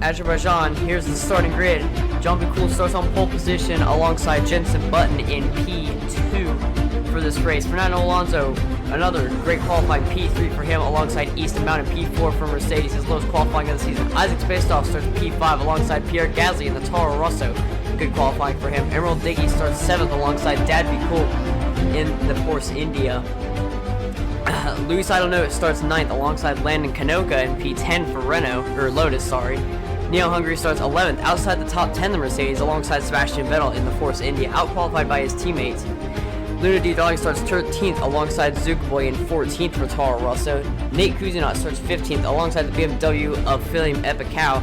Azerbaijan. Here's the starting grid. John B. Cool starts on pole position alongside Jenson Button in P2 for this race. Fernando Alonso, another great qualifying P3 for him alongside Easton Mountain P4 for Mercedes, his lowest qualifying of the season. Isaac Spacetoff starts P5 alongside Pierre Gasly in the Toro Rosso. Good qualifying for him. Emerald Diggy starts 7th alongside Dad Be Cool in the Force India. Luis Idlenote starts 9th alongside Landon Canoca in P10 for Lotus, sorry. Neo Hungary starts 11th outside the top 10 the Mercedes alongside Sebastian Vettel in the Force India, outqualified by his teammates. Luna D. Darling starts 13th alongside Zukaboy in 14th for Toro Rosso. Nate Cousinot starts 15th alongside the BMW of Philippe Epicau.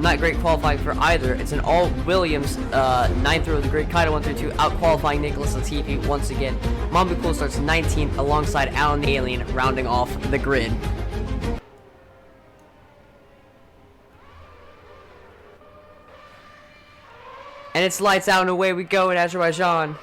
Not great qualifying for either. It's an all-Williams 9th row of the grid, Kaito 132, out-qualifying Nicholas Latifi once again. Mambi Cool starts 19th alongside Alan the Alien, rounding off the grid. And it's lights out and away we go in Azerbaijan.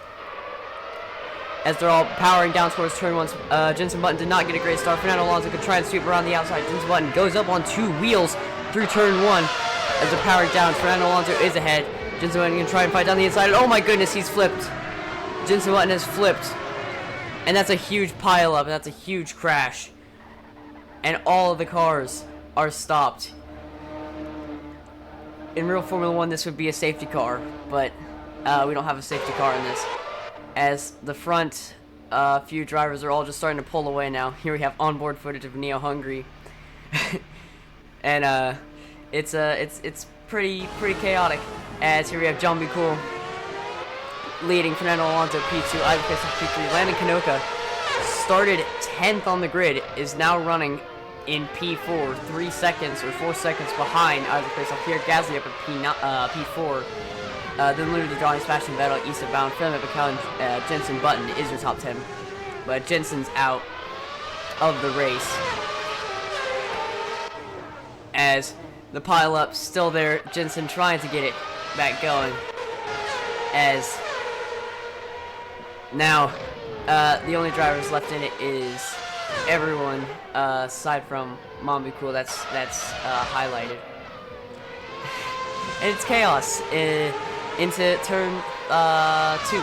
As they're all powering down towards turn 1. Jenson Button did not get a great start. Fernando Alonso could try and sweep around the outside. Jenson Button goes up on 2 wheels through turn 1. As they're powering down, Fernando Alonso is ahead. Jenson Button can try and fight down the inside. And oh my goodness, he's flipped. Jenson Button has flipped. And that's a huge pile up. That's a huge crash. And all of the cars are stopped. In real Formula 1, this would be a safety car, but we don't have a safety car in this. As the front few drivers are all just starting to pull away now. Here we have onboard footage of Neo Hungary. And it's pretty chaotic. As here we have John B. Cool leading Fernando Alonso P2, Isaac Spacetoff P3. Landon Canoca started 10th on the grid, is now running in P4, 3 seconds or 4 seconds behind Isaac Spacetoff. Pierre Gasly up at P4. Then literally drawing Sebastian Vettel, eastbound, Philippe Epicau, and Jenson Button is your top 10. But Jenson's out of the race. As the pile-up's still there, Jenson trying to get it back going. As now, the only drivers left in it is everyone aside from Mambi Cool that's highlighted. And it's chaos into turn 2.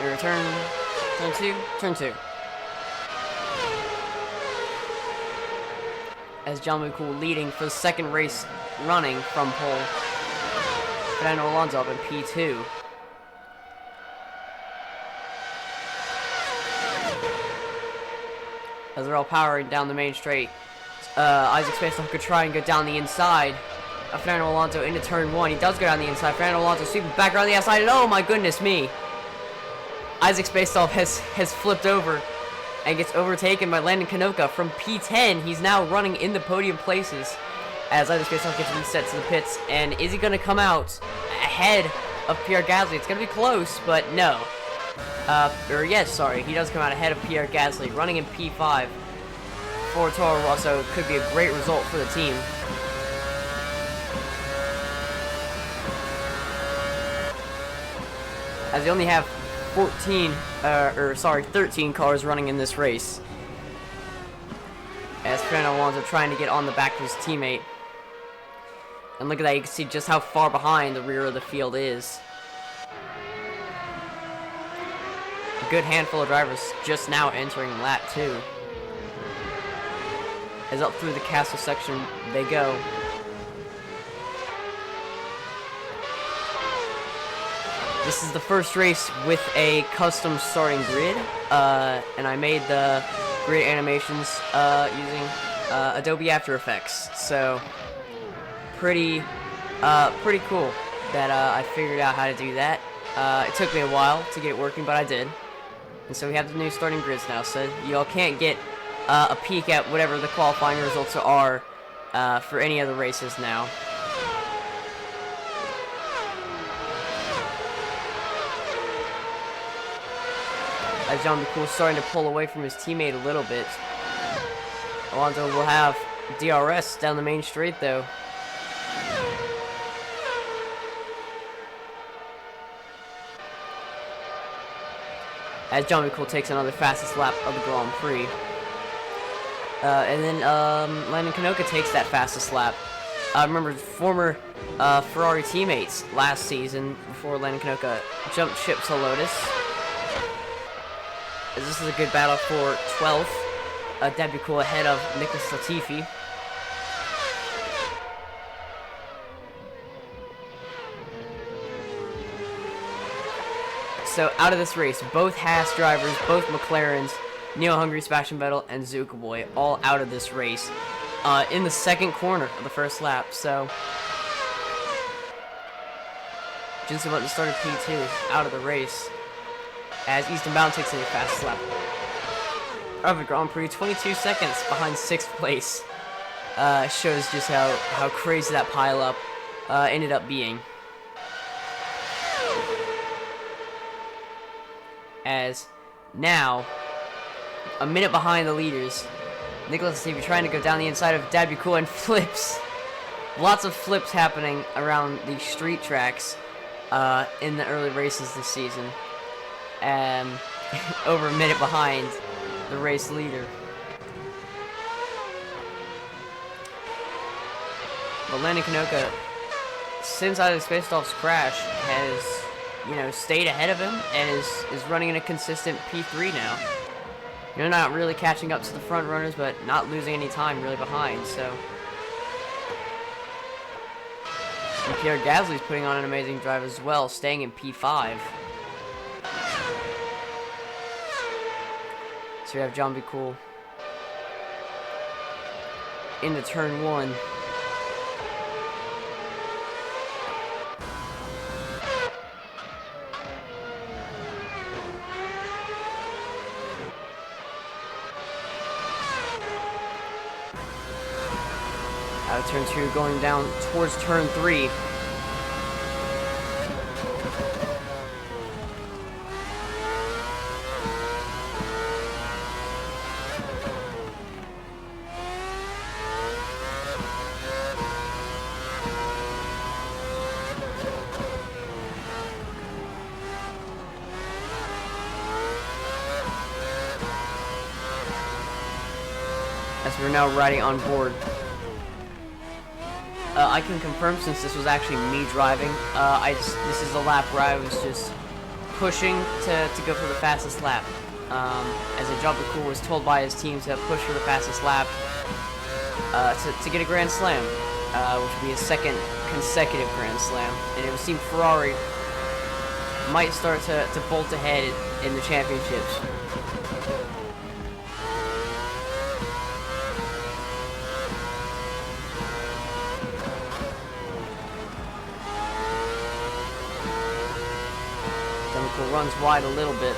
Or turn 2. As John B. Cool leading for the second race running from pole. Fernando Alonso up in P2. As they're all powering down the main straight. Isaac Spacetoff could try and go down the inside of Fernando Alonso into turn 1. He does go down the inside. Fernando Alonso sweeping back around the outside, and oh my goodness me! Isaac Spacetoff has flipped over and gets overtaken by Landon Canoca from P10. He's now running in the podium places as Isaac Spacetoff gets reset to the pits. And is he going to come out ahead of Pierre Gasly? It's going to be close, but no. He does come out ahead of Pierre Gasly, running in P5 for Toro Rosso. Could be a great result for the team. As they only have 13 cars running in this race. As Fernando Alonso trying to get on the back of his teammate. And look at that, you can see just how far behind the rear of the field is. A good handful of drivers just now entering lap 2. As up through the castle section they go. This is the first race with a custom starting grid, and I made the grid animations using Adobe After Effects. So pretty cool that I figured out how to do that. It took me a while to get it working, but I did. And so we have the new starting grids now, so y'all can't get a peek at whatever the qualifying results are for any of the races now. As John B. Cool starting to pull away from his teammate a little bit. Alonso will have DRS down the main straight though. As John B. Cool takes another fastest lap of the Grand Prix. And then Landon Canoca takes that fastest lap. remember former Ferrari teammates last season before Landon Canoka jumped ship to Lotus. This is a good battle for 12th. That'd be cool ahead of Nicholas Latifi. So out of this race, both Haas drivers, both McLarens, Neo Hungry, Sebastian Vettel, and Zuka Boy, all out of this race in the second corner of the first lap. So Jenson Button started P2 out of the race as Easton Bound takes a fast lap of the Grand Prix, 22 seconds behind 6th place. Shows just how crazy that pileup ended up being. As now, a minute behind the leaders, Nicholas Latifi trying to go down the inside of That'd Be Cool and flips. Lots of flips happening around the street tracks in the early races this season. Over a minute behind the race leader. But Landon Canoka, since Alex Spacedoff's crash, has, stayed ahead of him and is running in a consistent P3 now. Not really catching up to the front runners, but not losing any time really behind, so. And Pierre Gasly's putting on an amazing drive as well, staying in P5. So we have John B. Cool into turn 1. Out of turn 2, going down towards turn 3. As we're now riding on board. I can confirm, since this was actually me driving, this is a lap where I was just pushing to go for the fastest lap. As a John B. Cool was told by his team to push for the fastest lap to get a Grand Slam, which would be his second consecutive Grand Slam. And it would seem Ferrari might start to bolt ahead in the championships. Runs wide a little bit.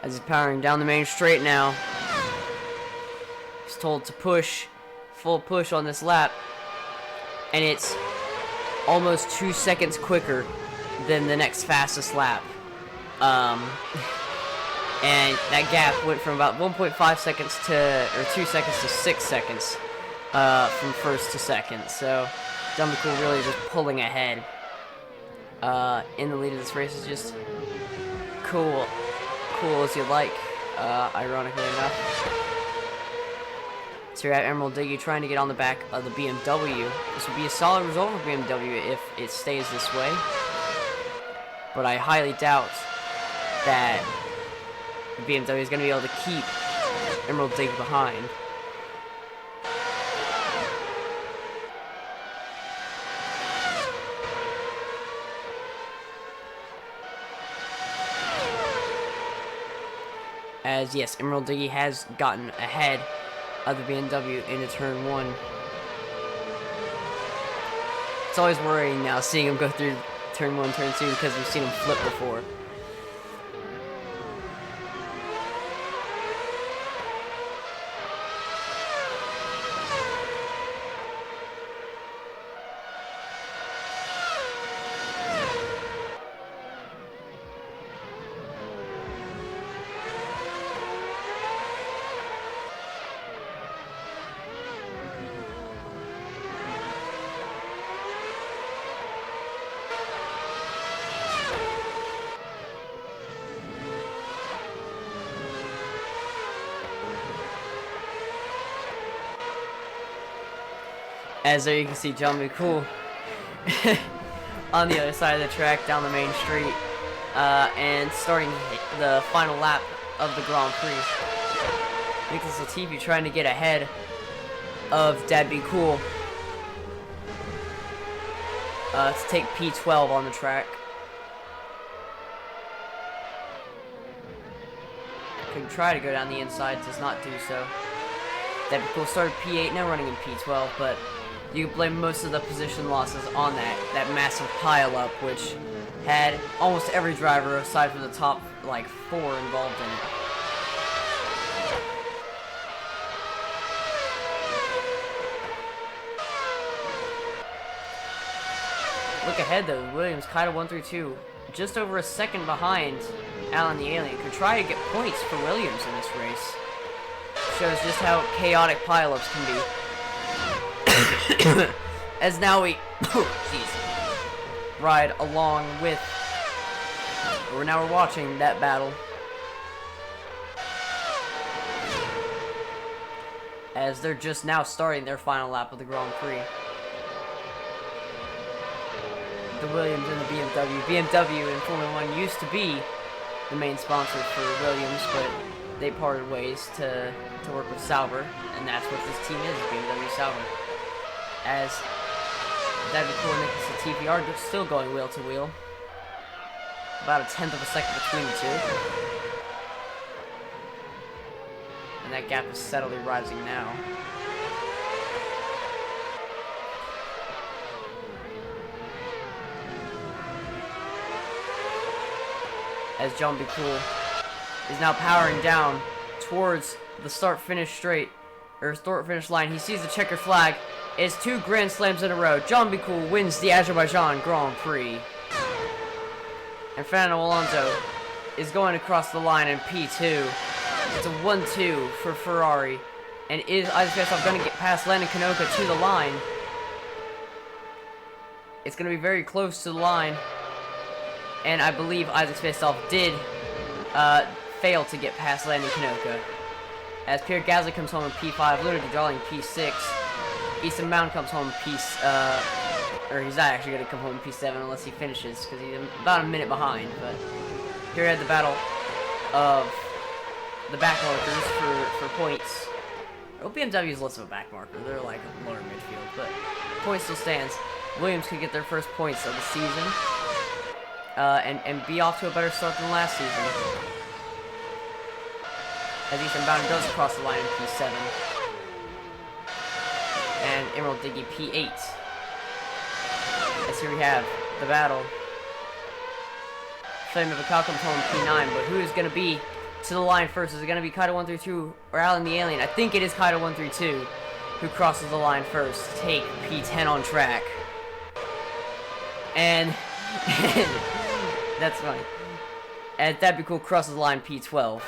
As he's powering down the main straight now. He's told to push, full push on this lap. And it's almost 2 seconds quicker than the next fastest lap. And that gap went from about 1.5 seconds or 2 seconds to 6 seconds from first to second. So John B. Cool really just pulling ahead in the lead of this race is just cool as you like, ironically enough. So you're at Emerald Diggy trying to get on the back of the BMW. This would be a solid result for BMW if it stays this way, but I highly doubt that BMW is going to be able to keep Emerald Diggy behind. As yes, Emerald Diggy has gotten ahead of the BMW into turn 1. It's always worrying now seeing him go through turn 1, turn 2, because we've seen him flip before. As there you can see John B. Cool on the other side of the track down the main street, and starting the final lap of the Grand Prix. Nicholas Latifi trying to get ahead of Dad Be Cool to take P12 on the track. Could try to go down the inside, does not do so. Dad Be Cool started P8, now running in P12, but you can blame most of the position losses on that massive pile-up, which had almost every driver aside from the top, like, 4 involved in it. Look ahead, though. Williams, Kaito 1-2, just over a second behind Alan the Alien. Could try to get points for Williams in this race. Shows just how chaotic pile-ups can be. As now we ride along with, now we're watching that battle as they're just now starting their final lap of the Grand Prix. The Williams and the BMW. BMW in Formula 1 used to be the main sponsor for Williams, but they parted ways to work with Sauber, and that's what this team is, BMW Sauber. As David Cool and Nicholas Latifi are still going wheel to wheel. About a 1/10 of a second between the two. And that gap is steadily rising now. As John B. Cool is now powering down towards the start-finish straight, or start-finish line. He sees the checker flag. It's 2 Grand Slams in a row. John B. Cool wins the Azerbaijan Grand Prix. And Fernando Alonso is going across the line in P2. It's a 1-2 for Ferrari. And is Isaac Fastoff going to get past Landon Canoka to the line? It's going to be very close to the line. And I believe Isaac Fastoff did fail to get past Landon Canoka. As Pierre Gasly comes home in P5, Luna Drawling P6. Easton Mound comes home or he's not actually going to come home in P7 unless he finishes, because he's about a minute behind. But here we had the battle of the back markers for points. Well, BMW is less of a back marker. They're like lower midfield, but point still stands. Williams could get their first points of the season, and be off to a better start than last season. As Easton Mound does cross the line in P7. And Emerald Diggy P8. As here we have the battle. Flame of a Cow comes home P9, but who is going to be to the line first? Is it going to be Kaito 1-2 or Alan the Alien? I think it is Kaito 1-2 who crosses the line first to take P10 on track. And that's funny. And That'd Be Cool crosses the line P12.